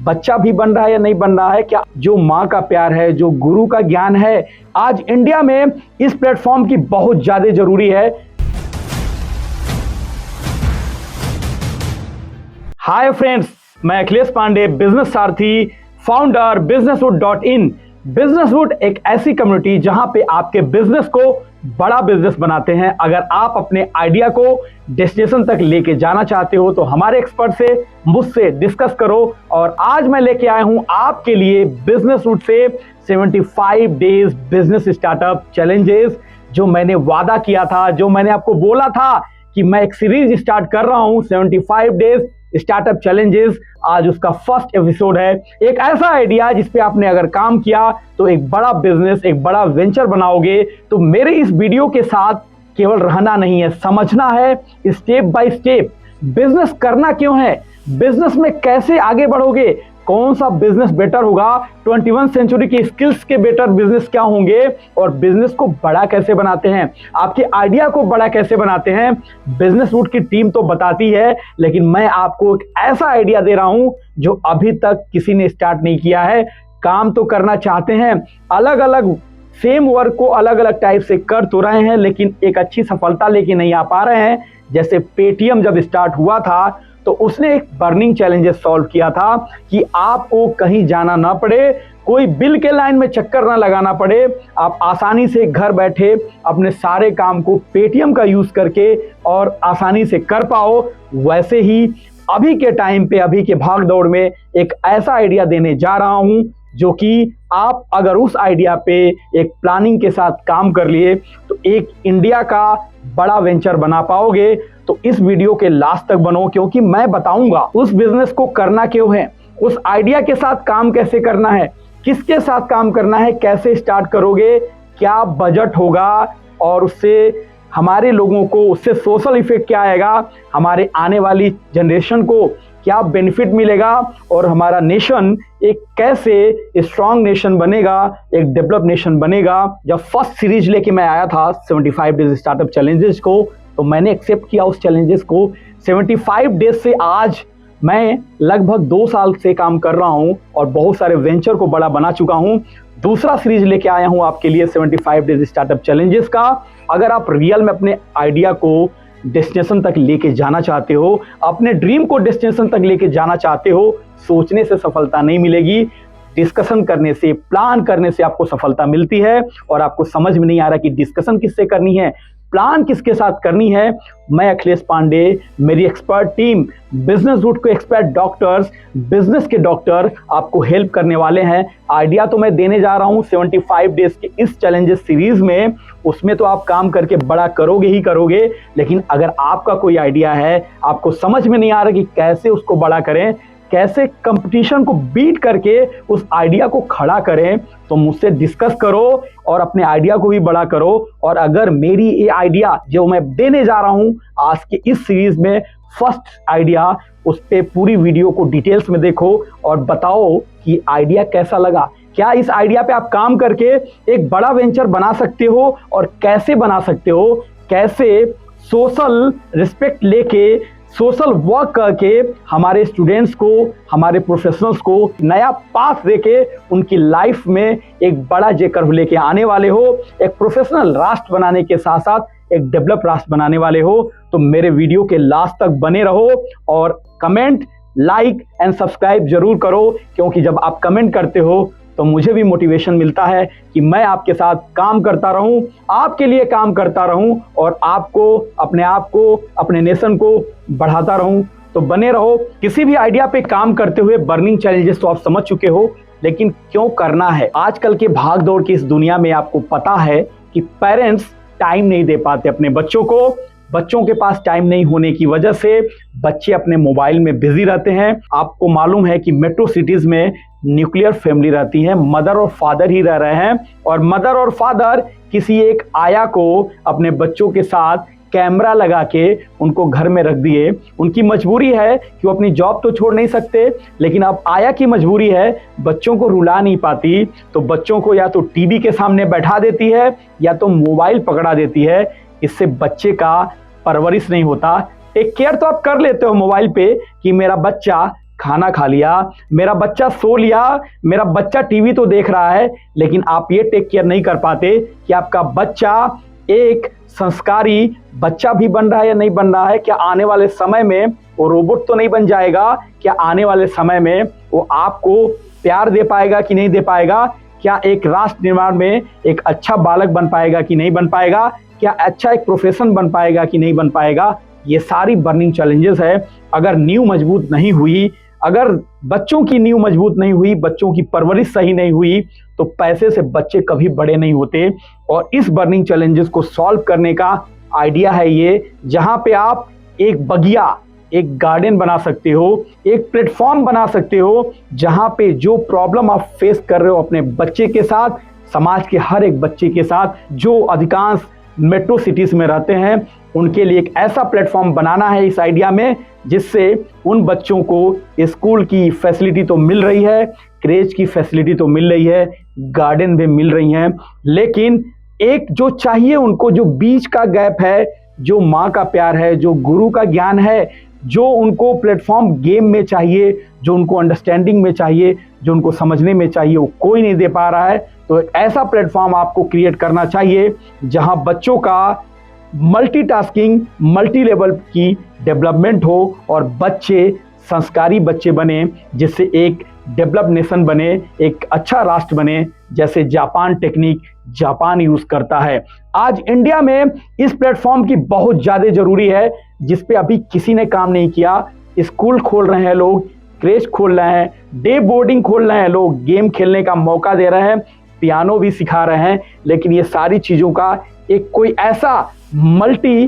बच्चा भी बन रहा है या नहीं बन रहा है, क्या जो माँ का प्यार है, जो गुरु का ज्ञान है, आज इंडिया में इस प्लेटफॉर्म की बहुत ज्यादा जरूरी है। हाय फ्रेंड्स, मैं अखिलेश पांडे, बिजनेस सारथी, फाउंडर businesswood.in। बिजनेसवुड एक ऐसी कम्युनिटी जहां पे आपके बिजनेस को बड़ा बिजनेस बनाते हैं। अगर आप अपने आइडिया को डेस्टिनेशन तक लेके जाना चाहते हो तो हमारे एक्सपर्ट से मुझसे डिस्कस करो। और आज मैं लेके आया हूं आपके लिए बिजनेसवुड से 75 डेज बिजनेस स्टार्टअप चैलेंजेस। जो मैंने वादा किया था, जो मैंने आपको बोला था कि मैं एक सीरीज स्टार्ट कर रहा हूं 75 डेज स्टार्टअप चैलेंजेस, आज उसका फर्स्ट एपिसोड है। एक ऐसा आइडिया जिस पे आपने अगर काम किया तो एक बड़ा बिजनेस, एक बड़ा वेंचर बनाओगे। तो मेरे इस वीडियो के साथ केवल रहना नहीं है, समझना है स्टेप बाय स्टेप बिजनेस करना क्यों है, बिजनेस में कैसे आगे बढ़ोगे, कौन सा बिजनेस बेटर होगा, 21 सेंचुरी की स्किल्स के बेटर बिजनेस क्या होंगे, और बिजनेस को बड़ा कैसे बनाते हैं, आपके आइडिया को बड़ा कैसे बनाते हैं। बिजनेसवुड की टीम तो बताती है, लेकिन मैं आपको एक ऐसा आइडिया दे रहा हूं जो अभी तक किसी ने स्टार्ट नहीं किया है। काम तो करना चाहते हैं, अलग अलग सेम वर्क को अलग अलग टाइप से कर तो रहे हैं, लेकिन एक अच्छी सफलता लेके नहीं आ पा रहे हैं। जैसे पेटीएम जब स्टार्ट हुआ था तो उसने एक बर्निंग चैलेंजेस सॉल्व किया था कि आपको कहीं जाना ना पड़े, कोई बिल के लाइन में चक्कर ना लगाना पड़े, आप आसानी से घर बैठे अपने सारे काम को पेटीएम का यूज करके और आसानी से कर पाओ। वैसे ही अभी के टाइम पे, अभी के भाग दौड़ में एक ऐसा आइडिया देने जा रहा हूं जो कि आप अगर उस आइडिया पे एक प्लानिंग के साथ काम कर लिए तो एक इंडिया का बड़ा वेंचर बना पाओगे। तो इस वीडियो के लास्ट तक बनो, क्योंकि मैं बताऊंगा उस बिजनेस को करना क्यों है, उस आइडिया के साथ काम कैसे करना है, किसके साथ काम करना है, कैसे स्टार्ट करोगे, क्या बजट होगा, और उससे हमारे लोगों को, उससे सोशल इफेक्ट क्या आएगा, हमारे आने वाली जनरेशन को क्या बेनिफिट मिलेगा, और हमारा नेशन एक कैसे स्ट्रॉन्ग नेशन बनेगा, एक डेवलप नेशन बनेगा। जब फर्स्ट सीरीज लेके मैं आया था 75 डेज स्टार्टअप चैलेंजेस को, तो मैंने एक्सेप्ट किया उस चैलेंजेस को। 75 डेज से आज मैं लगभग 2 साल से काम कर रहा हूं और बहुत सारे वेंचर को बड़ा बना चुका हूं। दूसरा सीरीज लेके आया हूं आपके लिए 75 डेज स्टार्टअप चैलेंजेस का। अगर आप रियल में अपने आइडिया को डेस्टिनेशन तक लेके जाना चाहते हो, अपने ड्रीम को डेस्टिनेशन तक लेके जाना चाहते हो, सोचने से सफलता नहीं मिलेगी, डिस्कशन करने से, प्लान करने से आपको सफलता मिलती है। और आपको समझ में नहीं आ रहा कि डिस्कशन किससे करनी है, प्लान किसके साथ करनी है। मैं अखिलेश पांडे, मेरी एक्सपर्ट टीम, बिजनेसवुड के एक्सपर्ट डॉक्टर्स, बिजनेस के डॉक्टर आपको हेल्प करने वाले हैं। आइडिया तो मैं देने जा रहा हूं 75 डेज के इस चैलेंजेस सीरीज में, उसमें तो आप काम करके बड़ा करोगे ही करोगे। लेकिन अगर आपका कोई आइडिया है, आपको समझ में नहीं आ रहा कि कैसे उसको बड़ा करें, कैसे कंपटीशन को बीट करके उस आइडिया को खड़ा करें, तो मुझसे डिस्कस करो और अपने आइडिया को भी बड़ा करो। और अगर मेरी ये आइडिया जो मैं देने जा रहा हूं आज के इस सीरीज में फर्स्ट आइडिया, उस पे पूरी वीडियो को डिटेल्स में देखो और बताओ कि आइडिया कैसा लगा, क्या इस आइडिया पे आप काम करके एक बड़ा वेंचर बना सकते हो, और कैसे बना सकते हो, कैसे सोशल रिस्पेक्ट लेके, सोशल वर्क करके हमारे स्टूडेंट्स को, हमारे प्रोफेशनल्स को नया पाथ देके उनकी लाइफ में एक बड़ा जे कर्व लेके आने वाले हो, एक प्रोफेशनल राष्ट्र बनाने के साथ साथ एक डेवलप राष्ट्र बनाने वाले हो। तो मेरे वीडियो के लास्ट तक बने रहो और कमेंट, लाइक एंड सब्सक्राइब जरूर करो, क्योंकि जब आप कमेंट करते हो तो मुझे भी मोटिवेशन मिलता है कि मैं आपके साथ काम करता रहूं, आपके लिए काम करता रहूं, और आपको, अपने आप को, अपने नेशन को बढ़ाता रहूं। तो बने रहो। किसी भी आइडिया पे काम करते हुए बर्निंग चैलेंजेस तो आप समझ चुके हो, लेकिन क्यों करना है। आजकल के भाग दौड़ की इस दुनिया में आपको पता है कि पेरेंट्स टाइम नहीं दे पाते अपने बच्चों को। बच्चों के पास टाइम नहीं होने की वजह से बच्चे अपने मोबाइल में बिजी रहते हैं। आपको मालूम है कि मेट्रो सिटीज में न्यूक्लियर फैमिली रहती है, मदर और फादर ही रह रहे हैं, और मदर और फादर किसी एक आया को अपने बच्चों के साथ कैमरा लगा के उनको घर में रख दिए। उनकी मजबूरी है कि वो अपनी जॉब तो छोड़ नहीं सकते, लेकिन अब आया की मजबूरी है, बच्चों को रुला नहीं पाती, तो बच्चों को या तो टीवी के सामने बैठा देती है या तो मोबाइल पकड़ा देती है। इससे बच्चे का परवरिश नहीं होता। टेक केयर तो आप कर लेते हो मोबाइल पे कि मेरा बच्चा खाना खा लिया, मेरा बच्चा सो लिया, मेरा बच्चा टीवी तो देख रहा है, लेकिन आप ये टेक केयर नहीं कर पाते कि आपका बच्चा एक संस्कारी बच्चा भी बन रहा है या नहीं बन रहा है। क्या आने वाले समय में वो रोबोट तो नहीं बन जाएगा? क्या आने वाले समय में वो आपको प्यार दे पाएगा कि नहीं दे पाएगा? क्या एक राष्ट्र निर्माण में एक अच्छा बालक बन पाएगा कि नहीं बन पाएगा? क्या अच्छा एक प्रोफेशन बन पाएगा कि नहीं बन पाएगा? ये सारी बर्निंग चैलेंजेस है। अगर नींव मजबूत नहीं हुई, अगर बच्चों की नींव मजबूत नहीं हुई, बच्चों की परवरिश सही नहीं हुई, तो पैसे से बच्चे कभी बड़े नहीं होते। और इस बर्निंग चैलेंजेस को सॉल्व करने का आइडिया है ये, जहां पे आप एक बगिया, एक गार्डन बना सकते हो, एक प्लेटफॉर्म बना सकते हो, जहां पे जो प्रॉब्लम आप फेस कर रहे हो अपने बच्चे के साथ, समाज के हर एक बच्चे के साथ, जो अधिकांश मेट्रो सिटीज में रहते हैं, उनके लिए एक ऐसा प्लेटफॉर्म बनाना है इस आइडिया में, जिससे उन बच्चों को स्कूल की फैसिलिटी तो मिल रही है, क्रेच की फैसिलिटी तो मिल रही है, गार्डन भी मिल रही हैं, लेकिन एक जो चाहिए उनको, जो बीच का गैप है, जो माँ का प्यार है, जो गुरु का ज्ञान है, जो उनको प्लेटफॉर्म गेम में चाहिए, जो उनको अंडरस्टैंडिंग में चाहिए, जो उनको समझने में चाहिए, वो कोई नहीं दे पा रहा है। तो एक ऐसा प्लेटफॉर्म आपको क्रिएट करना चाहिए जहां बच्चों का मल्टीटास्किंग, मल्टी लेवल की डेवलपमेंट हो और बच्चे संस्कारी बच्चे बने, जिससे एक डेवलप नेशन बने, एक अच्छा राष्ट्र बने, जैसे जापान टेक्निक जापान यूज करता है। आज इंडिया में इस प्लेटफॉर्म की बहुत ज्यादा जरूरी है, जिस पे अभी किसी ने काम नहीं किया। स्कूल खोल रहे हैं लोग, क्रेच खोल रहे हैं, डे बोर्डिंग खोल रहे हैं लोग, गेम खेलने का मौका दे रहे हैं, पियानो भी सिखा रहे हैं, लेकिन ये सारी चीजों का एक कोई ऐसा मल्टी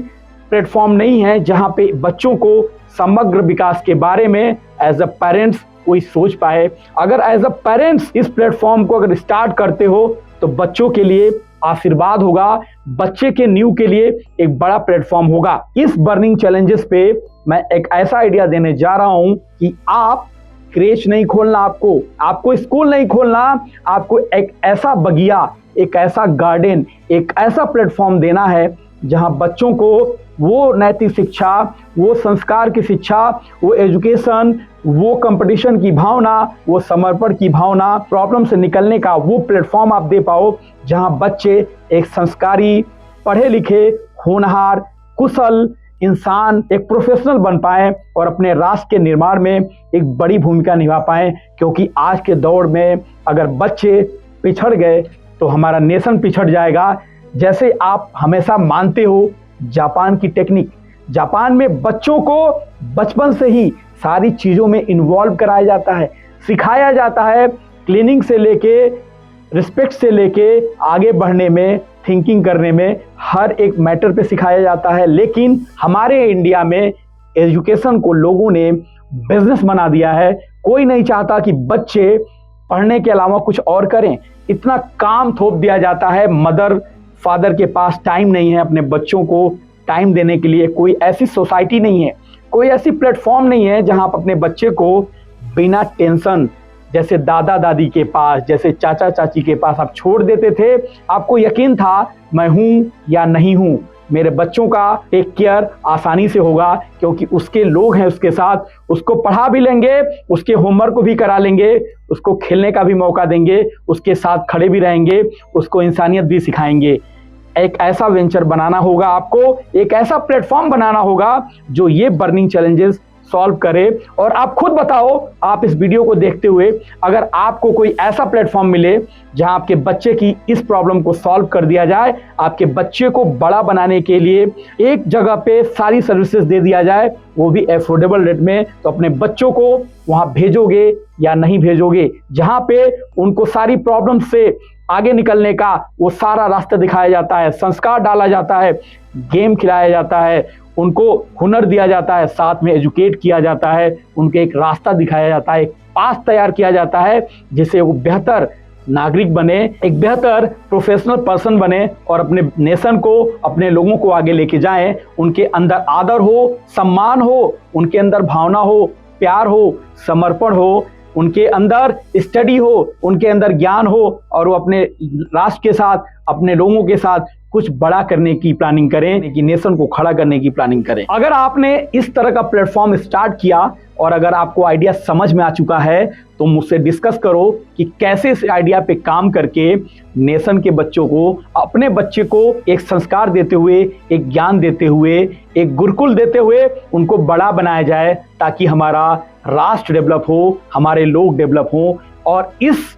प्लेटफॉर्म नहीं है जहां पे बच्चों को समग्र विकास के बारे में एज अ पेरेंट्स कोई सोच पाए। अगर एज अ पेरेंट्स इस प्लेटफॉर्म को अगर स्टार्ट करते हो तो बच्चों के लिए आशीर्वाद होगा, बच्चे के न्यू के लिए एक बड़ा प्लेटफॉर्म होगा। इस बर्निंग चैलेंजेस पे मैं एक ऐसा आइडिया देने जा रहा हूं कि आप क्रेच नहीं खोलना, आपको स्कूल नहीं खोलना, आपको एक ऐसा बगिया, एक ऐसा गार्डन, एक ऐसा प्लेटफॉर्म देना है जहां बच्चों को वो नैतिक शिक्षा, वो संस्कार की शिक्षा, वो एजुकेशन, वो कंपटीशन की भावना, वो समर्पण की भावना, प्रॉब्लम से निकलने का वो प्लेटफॉर्म आप दे पाओ, जहां बच्चे एक संस्कारी, पढ़े लिखे, होनहार, कुशल इंसान, एक प्रोफेशनल बन पाए और अपने राष्ट्र के निर्माण में एक बड़ी भूमिका निभा पाए। क्योंकि आज के दौर में अगर बच्चे पिछड़ गए तो हमारा नेशन पिछड़ जाएगा। जैसे आप हमेशा मानते हो जापान की टेक्निक, जापान में बच्चों को बचपन से ही सारी चीज़ों में इन्वॉल्व कराया जाता है, सिखाया जाता है, क्लीनिंग से लेके, रिस्पेक्ट से लेके, आगे बढ़ने में, थिंकिंग करने में, हर एक मैटर पे सिखाया जाता है। लेकिन हमारे इंडिया में एजुकेशन को लोगों ने बिजनेस बना दिया है। कोई नहीं चाहता कि बच्चे पढ़ने के अलावा कुछ और करें, इतना काम थोप दिया जाता है। मदर फादर के पास टाइम नहीं है अपने बच्चों को टाइम देने के लिए, कोई ऐसी सोसाइटी नहीं है, कोई ऐसी प्लेटफॉर्म नहीं है जहां आप अपने बच्चे को बिना टेंशन, जैसे दादा दादी के पास, जैसे चाचा चाची के पास आप छोड़ देते थे। आपको यकीन था मैं हूं या नहीं हूं, मेरे बच्चों का टेक केयर आसानी से होगा, क्योंकि उसके लोग हैं उसके साथ, उसको पढ़ा भी लेंगे, उसके होमवर्क को भी करा लेंगे, उसको खेलने का भी मौका देंगे, उसके साथ खड़े भी रहेंगे, उसको इंसानियत भी सिखाएंगे। एक ऐसा वेंचर बनाना होगा आपको, एक ऐसा प्लेटफॉर्म बनाना होगा जो ये बर्निंग चैलेंजेस सॉल्व करे। और आप खुद बताओ, आप इस वीडियो को देखते हुए अगर आपको कोई ऐसा प्लेटफॉर्म मिले जहां आपके बच्चे की इस प्रॉब्लम को सॉल्व कर दिया जाए, आपके बच्चे को बड़ा बनाने के लिए एक जगह पे सारी सर्विसेज दे दिया जाए, वो भी अफोर्डेबल रेट में, तो अपने बच्चों को वहां भेजोगे या नहीं भेजोगे, जहां पे उनको सारी प्रॉब्लम से आगे निकलने का वो सारा रास्ता दिखाया जाता है, संस्कार डाला जाता है, गेम खिलाया जाता है, उनको हुनर दिया जाता है, साथ में एजुकेट किया जाता है, उनके एक रास्ता दिखाया जाता है, एक पाथ तैयार किया जाता है, जिससे वो बेहतर नागरिक बने, एक बेहतर प्रोफेशनल पर्सन बने और अपने नेशन को, अपने लोगों को आगे लेके जाएं। उनके अंदर आदर हो, सम्मान हो, उनके अंदर भावना हो, प्यार हो, समर्पण हो, उनके अंदर स्टडी हो, उनके अंदर ज्ञान हो, और वो अपने राष्ट्र के साथ, अपने लोगों के साथ कुछ बड़ा करने की प्लानिंग करें, कि नेशन को खड़ा करने की प्लानिंग करें। अगर आपने इस तरह का प्लेटफॉर्म स्टार्ट किया और अगर आपको आइडिया समझ में आ चुका है तो मुझसे डिस्कस करो कि कैसे इस आइडिया पे काम करके नेशन के बच्चों को, अपने बच्चे को एक संस्कार देते हुए, एक ज्ञान देते हुए, एक गुरुकुल देते हुए उनको बड़ा बनाया जाए, ताकि हमारा राष्ट्र डेवलप हो, हमारे लोग डेवलप हो। और इस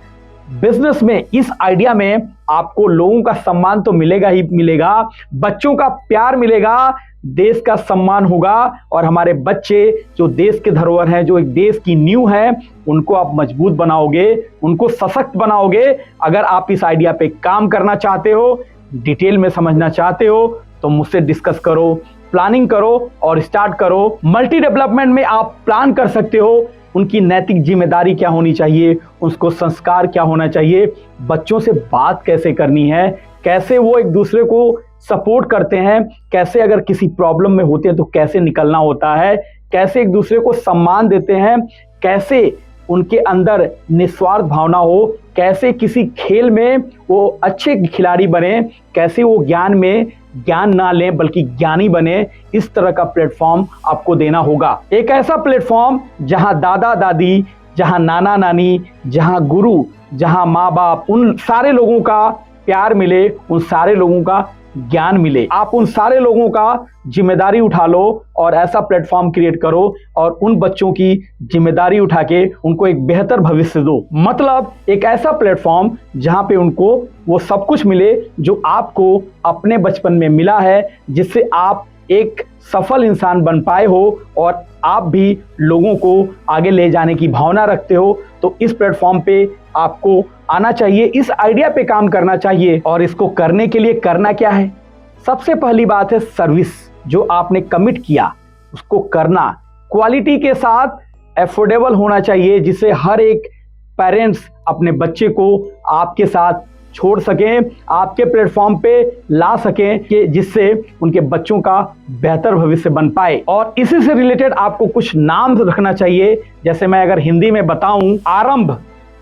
बिजनेस में, इस आइडिया में आपको लोगों का सम्मान तो मिलेगा ही मिलेगा, बच्चों का प्यार मिलेगा, देश का सम्मान होगा और हमारे बच्चे जो देश के धरोहर हैं, जो एक देश की नींव है, उनको आप मजबूत बनाओगे, उनको सशक्त बनाओगे। अगर आप इस आइडिया पे काम करना चाहते हो, डिटेल में समझना चाहते हो तो मुझसे डिस्कस करो, प्लानिंग करो और स्टार्ट करो। मल्टी डेवलपमेंट में आप प्लान कर सकते हो उनकी नैतिक जिम्मेदारी क्या होनी चाहिए, उसको संस्कार क्या होना चाहिए, बच्चों से बात कैसे करनी है, कैसे वो एक दूसरे को सपोर्ट करते हैं, कैसे अगर किसी प्रॉब्लम में होते हैं तो कैसे निकलना होता है, कैसे एक दूसरे को सम्मान देते हैं, कैसे उनके अंदर निस्वार्थ भावना हो, कैसे किसी खेल में वो अच्छे खिलाड़ी बने, कैसे वो ज्ञान में ज्ञान ना लें बल्कि ज्ञानी बने। इस तरह का प्लेटफॉर्म आपको देना होगा। एक ऐसा प्लेटफॉर्म जहां दादा दादी, जहां नाना नानी, जहां गुरु, जहां माँ बाप, उन सारे लोगों का प्यार मिले, उन सारे लोगों का ज्ञान मिले। आप उन सारे लोगों का जिम्मेदारी उठा लो और ऐसा प्लेटफॉर्म क्रिएट करो और उन बच्चों की जिम्मेदारी उठा के उनको एक बेहतर भविष्य दो। मतलब एक ऐसा प्लेटफॉर्म जहां पे उनको वो सब कुछ मिले जो आपको अपने बचपन में मिला है, जिससे आप एक सफल इंसान बन पाए हो और आप भी लोगों को आगे ले जाने की भावना रखते हो। तो इस प्लेटफॉर्म पे आपको आना चाहिए, इस आइडिया पे काम करना चाहिए। और इसको करने के लिए करना क्या है? सबसे पहली बात है सर्विस। जो आपने कमिट किया उसको करना, क्वालिटी के साथ, एफोर्डेबल होना चाहिए, जिससे हर एक पेरेंट्स अपने बच्चे को आपके साथ छोड़ सकें, आपके प्लेटफॉर्म पे ला सकें, कि जिससे उनके बच्चों का बेहतर भविष्य बन पाए। और इसी से रिलेटेड आपको कुछ नाम रखना चाहिए। जैसे मैं अगर हिंदी में बताऊं, आरंभ,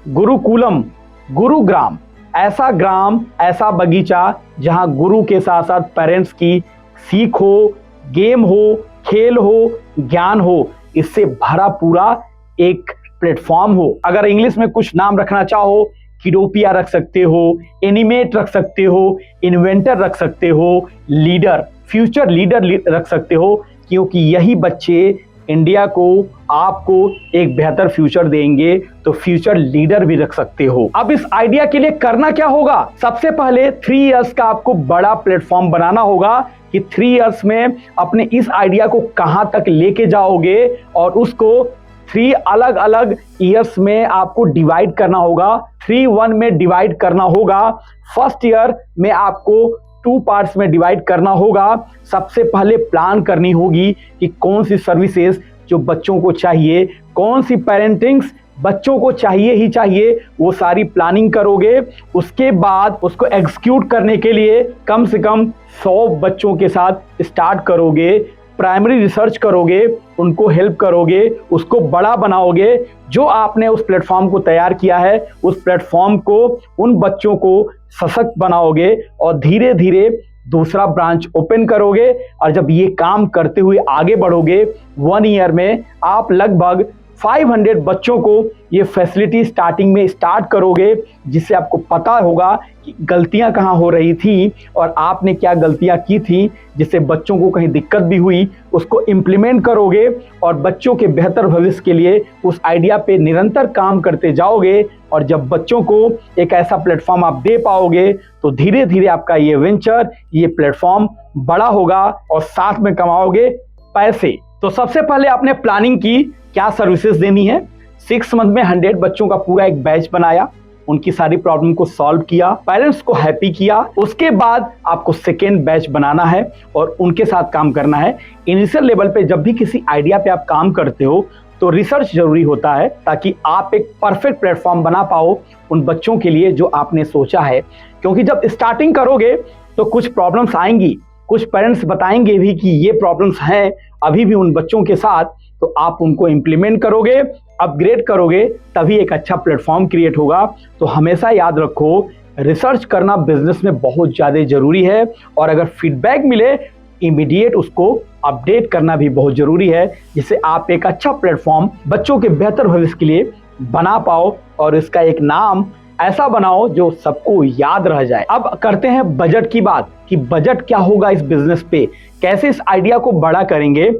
गुरुकुलम, गुरुग्राम, ऐसा ग्राम, ऐसा बगीचा जहां गुरु के साथ साथ पेरेंट्स की सीख हो, गेम हो, खेल हो, ज्ञान हो, इससे भरा पूरा एक प्लेटफॉर्म हो। अगर इंग्लिश में कुछ नाम रखना चाहो, किडोपिया रख सकते हो, एनिमेट रख सकते हो, इन्वेंटर रख सकते हो, लीडर, फ्यूचर लीडर रख सकते हो, क्योंकि यही बच्चे इंडिया को, आपको एक बेहतर फ्यूचर देंगे। तो फ्यूचर लीडर भी रख सकते हो। अब इस आइडिया के लिए करना क्या होगा? सबसे पहले 3 इयर्स का आपको बड़ा प्लेटफॉर्म बनाना होगा कि 3 इयर्स में अपने इस आइडिया को कहां तक लेके जाओगे और उसको 3 अलग अलग ईयर्स में आपको डिवाइड करना होगा। 3-1 में डिवाइड करना होगा। फर्स्ट ईयर में आपको 2 पार्ट्स में डिवाइड करना होगा। सबसे पहले प्लान करनी होगी कि कौन सी सर्विसेज जो बच्चों को चाहिए, कौन सी पेरेंटिंग्स बच्चों को चाहिए ही चाहिए, वो सारी प्लानिंग करोगे। उसके बाद उसको एग्जीक्यूट करने के लिए कम से कम 100 बच्चों के साथ स्टार्ट करोगे, प्राइमरी रिसर्च करोगे, उनको हेल्प करोगे, उसको बड़ा बनाओगे। जो आपने उस प्लेटफॉर्म को तैयार किया है, उस प्लेटफॉर्म को, उन बच्चों को सशक्त बनाओगे और धीरे धीरे दूसरा ब्रांच ओपन करोगे। और जब ये काम करते हुए आगे बढ़ोगे, 1 ईयर में आप लगभग 500 बच्चों को ये फैसिलिटी स्टार्टिंग में स्टार्ट करोगे, जिससे आपको पता होगा कि गलतियां कहां हो रही थी और आपने क्या गलतियां की थी, जिससे बच्चों को कहीं दिक्कत भी हुई, उसको इम्प्लीमेंट करोगे और बच्चों के बेहतर भविष्य के लिए उस आइडिया पे निरंतर काम करते जाओगे। और जब बच्चों को एक ऐसा प्लेटफॉर्म आप दे पाओगे तो धीरे धीरे आपका ये वेंचर, ये प्लेटफॉर्म बड़ा होगा और साथ में कमाओगे पैसे। तो सबसे पहले आपने प्लानिंग की, क्या सर्विसेज देनी है। 6 मंथ में 100 बच्चों का पूरा एक बैच बनाया, उनकी सारी प्रॉब्लम को सॉल्व किया, पेरेंट्स को हैप्पी किया। उसके बाद आपको सेकेंड बैच बनाना है और उनके साथ काम करना है। इनिशियल लेवल पे जब भी किसी आइडिया पे आप काम करते हो तो रिसर्च जरूरी होता है, ताकि आप एक परफेक्ट प्लेटफॉर्म बना पाओ उन बच्चों के लिए जो आपने सोचा है। क्योंकि जब स्टार्टिंग करोगे तो कुछ प्रॉब्लम्स आएंगी, कुछ पेरेंट्स बताएंगे भी कि ये प्रॉब्लम्स हैं अभी भी उन बच्चों के साथ, तो आप उनको इम्प्लीमेंट करोगे, अपग्रेड करोगे, तभी एक अच्छा प्लेटफॉर्म क्रिएट होगा। तो हमेशा याद रखो, रिसर्च करना बिजनेस में बहुत ज़्यादा ज़रूरी है और अगर फीडबैक मिले इमीडिएट उसको अपडेट करना भी बहुत ज़रूरी है, जिससे आप एक अच्छा प्लेटफॉर्म बच्चों के बेहतर भविष्य के लिए बना पाओ और इसका एक नाम ऐसा बनाओ जो सबको याद रह जाए। अब करते हैं बजट की बात कि बजट क्या होगा इस बिजनेस पे, कैसे इस आइडिया को बड़ा करेंगे।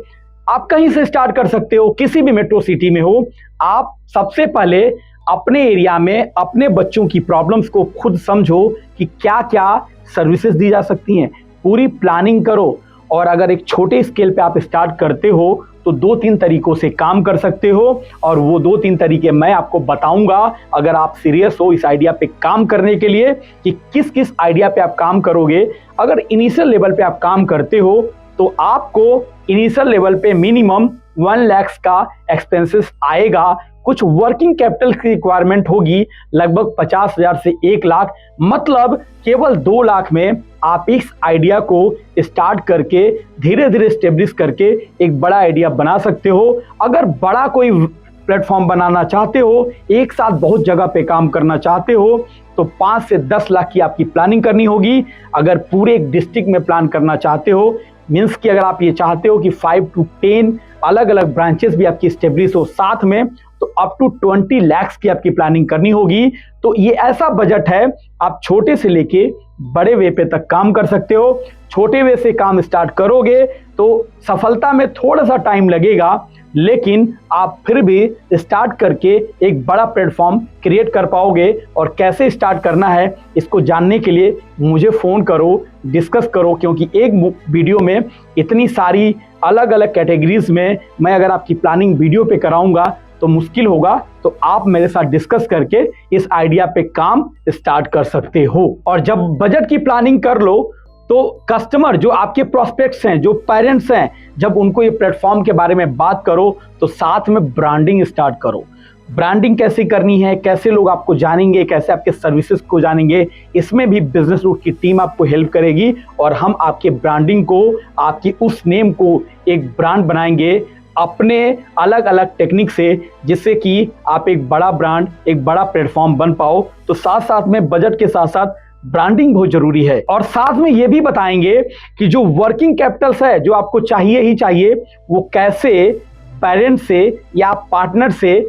आप कहीं से स्टार्ट कर सकते हो, किसी भी मेट्रो सिटी में हो। आप सबसे पहले अपने एरिया में अपने बच्चों की प्रॉब्लम्स को खुद समझो कि क्या क्या सर्विसेज दी जा सकती हैं, पूरी प्लानिंग करो। और अगर एक छोटे स्केल पे आप स्टार्ट करते हो तो 2-3 तरीकों से काम कर सकते हो और वो 2-3 तरीके मैं आपको बताऊंगा अगर आप सीरियस हो इस आइडिया पे काम करने के लिए कि किस किस आइडिया पे आप काम करोगे। अगर इनिशियल लेवल पे आप काम करते हो तो आपको इनिशियल लेवल पे मिनिमम 1 लाख का एक्सपेंसेस आएगा। कुछ वर्किंग कैपिटल की रिक्वायरमेंट होगी लगभग 50,000 से 1 लाख, मतलब केवल 2 लाख में आप इस आइडिया को स्टार्ट करके धीरे धीरे स्टेब्लिश करके एक बड़ा आइडिया बना सकते हो। अगर बड़ा कोई प्लेटफॉर्म बनाना चाहते हो, एक साथ बहुत जगह पे काम करना चाहते हो तो 5 से 10 लाख की आपकी प्लानिंग करनी होगी। अगर पूरे एक डिस्ट्रिक्ट में प्लान करना चाहते हो, मीन्स कि अगर आप ये चाहते हो कि 5 to 10 अलग अलग ब्रांचेस भी आपकी स्टेब्लिश हो साथ में, तो अप टू 20 लाख की आपकी प्लानिंग करनी होगी। तो ये ऐसा बजट है, आप छोटे से लेके बड़े वे पे तक काम कर सकते हो। छोटे वे से काम स्टार्ट करोगे तो सफलता में थोड़ा सा टाइम लगेगा, लेकिन आप फिर भी स्टार्ट करके एक बड़ा प्लेटफॉर्म क्रिएट कर पाओगे। और कैसे स्टार्ट करना है इसको जानने के लिए मुझे फ़ोन करो, डिस्कस करो, क्योंकि एक वीडियो में इतनी सारी अलग अलग कैटेगरीज में मैं अगर आपकी प्लानिंग वीडियो पे कराऊंगा तो मुश्किल होगा। तो आप मेरे साथ डिस्कस करके इस आइडिया पे काम स्टार्ट कर सकते हो। और जब बजट की प्लानिंग कर लो तो कस्टमर जो आपके प्रोस्पेक्ट्स हैं, जो पेरेंट्स हैं, जब उनको ये प्लेटफॉर्म के बारे में बात करो तो साथ में ब्रांडिंग स्टार्ट करो। ब्रांडिंग कैसे करनी है, कैसे लोग आपको जानेंगे, कैसे आपके सर्विसेज को जानेंगे, इसमें भी बिजनेस रूट की टीम आपको हेल्प करेगी और हम आपके ब्रांडिंग को, आपकी उस नेम को एक ब्रांड बनाएंगे अपने अलग अलग टेक्निक से, जिससे कि आप एक बड़ा ब्रांड, एक बड़ा प्लेटफॉर्म बन पाओ। तो साथ साथ में बजट के साथ साथ ब्रांडिंग बहुत जरूरी है। और साथ में ये भी बताएंगे कि जो वर्किंग कैपिटल्स है जो आपको चाहिए ही चाहिए, वो कैसे पेरेंट से या पार्टनर से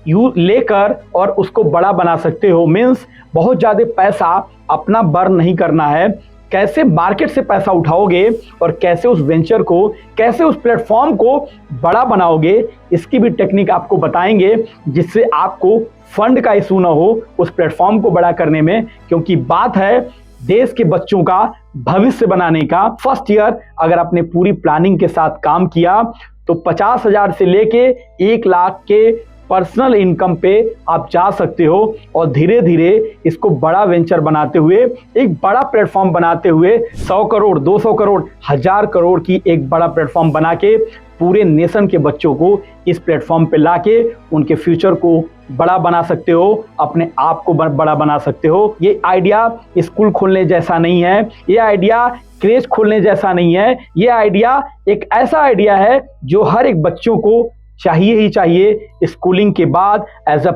लेकर और उसको बड़ा बना सकते हो। मीन्स बहुत ज़्यादा पैसा अपना बर्न नहीं करना है, कैसे मार्केट से पैसा उठाओगे और कैसे उस वेंचर को, कैसे उस प्लेटफॉर्म को बड़ा बनाओगे, इसकी भी टेक्निक आपको बताएंगे, जिससे आपको फंड का इशू ना हो उस प्लेटफॉर्म को बड़ा करने में। क्योंकि बात है देश के बच्चों का भविष्य बनाने का। फर्स्ट ईयर अगर आपने पूरी प्लानिंग के साथ काम किया तो 50,000 से लेके 1 लाख के पर्सनल इनकम पे आप जा सकते हो और धीरे धीरे इसको बड़ा वेंचर बनाते हुए, एक बड़ा प्लेटफॉर्म बनाते हुए 100 करोड़, 200 करोड़, 1000 करोड़ की एक बड़ा प्लेटफॉर्म बना के पूरे नेशन के बच्चों को इस प्लेटफॉर्म पे लाके उनके फ्यूचर को बड़ा बना सकते हो, अपने आप को बड़ा बना सकते हो। ये आइडिया स्कूल खोलने जैसा नहीं है, ये आइडिया क्रेच खोलने जैसा नहीं है, ये आइडिया एक ऐसा आइडिया है जो हर एक बच्चों को चाहिए ही चाहिए। स्कूलिंग के बाद एज अ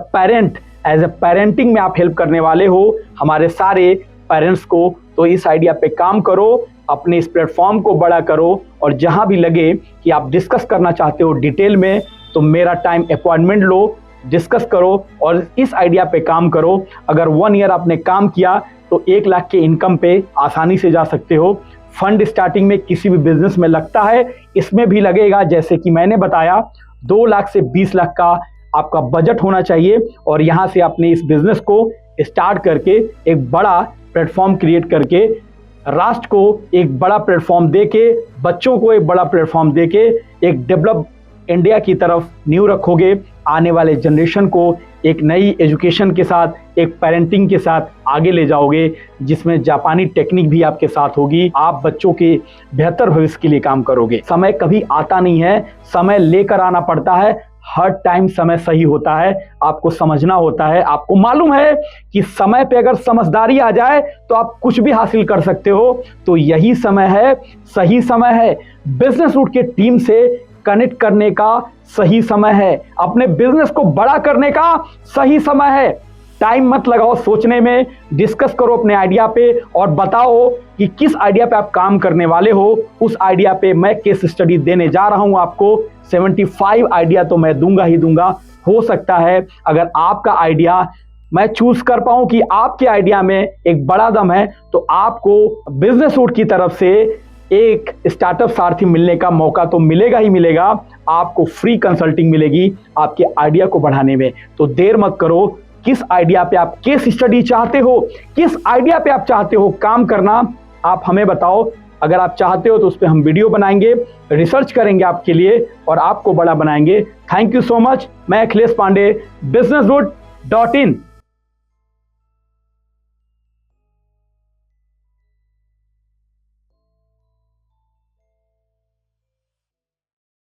पेरेंटिंग में आप हेल्प करने वाले हो हमारे सारे पेरेंट्स को। तो इस आइडिया पे काम करो, अपने इस प्लेटफॉर्म को बड़ा करो और जहां भी लगे कि आप डिस्कस करना चाहते हो डिटेल में, तो मेरा टाइम अपॉइंटमेंट लो, डिस्कस करो और इस आइडिया पे काम करो। अगर 1 ईयर आपने काम किया तो 1 लाख के इनकम पे आसानी से जा सकते हो। फंड स्टार्टिंग में किसी भी बिजनेस में लगता है, इसमें भी लगेगा। जैसे कि मैंने बताया 2 लाख से 20 लाख का आपका बजट होना चाहिए और यहाँ से आपने इस बिजनेस को स्टार्ट करके एक बड़ा प्लेटफॉर्म क्रिएट करके राष्ट्र को एक बड़ा प्लेटफॉर्म देके, बच्चों को एक बड़ा प्लेटफॉर्म देके एक डेवलप इंडिया की तरफ नींव रखोगे। आने वाले जनरेशन को एक नई एजुकेशन के साथ, एक पेरेंटिंग के साथ आगे ले जाओगे, जिसमें जापानी टेक्निक भी आपके साथ होगी। आप बच्चों के बेहतर भविष्य के लिए काम करोगे। समय कभी आता नहीं है, समय लेकर आना पड़ता है। हर टाइम समय सही होता है, आपको समझना होता है। आपको मालूम है कि समय पे अगर समझदारी आ जाए तो आप कुछ भी हासिल कर सकते हो। तो यही समय है, सही समय है। बिजनेस रूट के टीम से कनेक्ट करने का सही समय है, अपने बिजनेस को बड़ा करने का सही समय है। टाइम मत लगाओ सोचने में, डिस्कस करो अपने आइडिया पे और बताओ कि किस आइडिया पे आप काम करने वाले हो। उस आइडिया पे मैं केस स्टडी देने जा रहा हूं आपको। 75 आइडिया तो मैं दूंगा ही दूंगा। हो सकता है अगर आपका आइडिया मैं चूज कर पाऊं कि आपके आइडिया में एक बड़ा दम है, तो आपको बिजनेस रूट की तरफ से एक स्टार्टअप सारथी मिलने का मौका तो मिलेगा ही मिलेगा। आपको फ्री कंसल्टिंग मिलेगी आपके आइडिया को बढ़ाने में। तो देर मत करो, किस आइडिया पे आप केस स्टडी चाहते हो, किस आइडिया पे आप चाहते हो काम करना, आप हमें बताओ। अगर आप चाहते हो तो उस पर हम वीडियो बनाएंगे, रिसर्च करेंगे आपके लिए और आपको बड़ा बनाएंगे। Thank you so much. मैं अखिलेश पांडे, businessroot.in।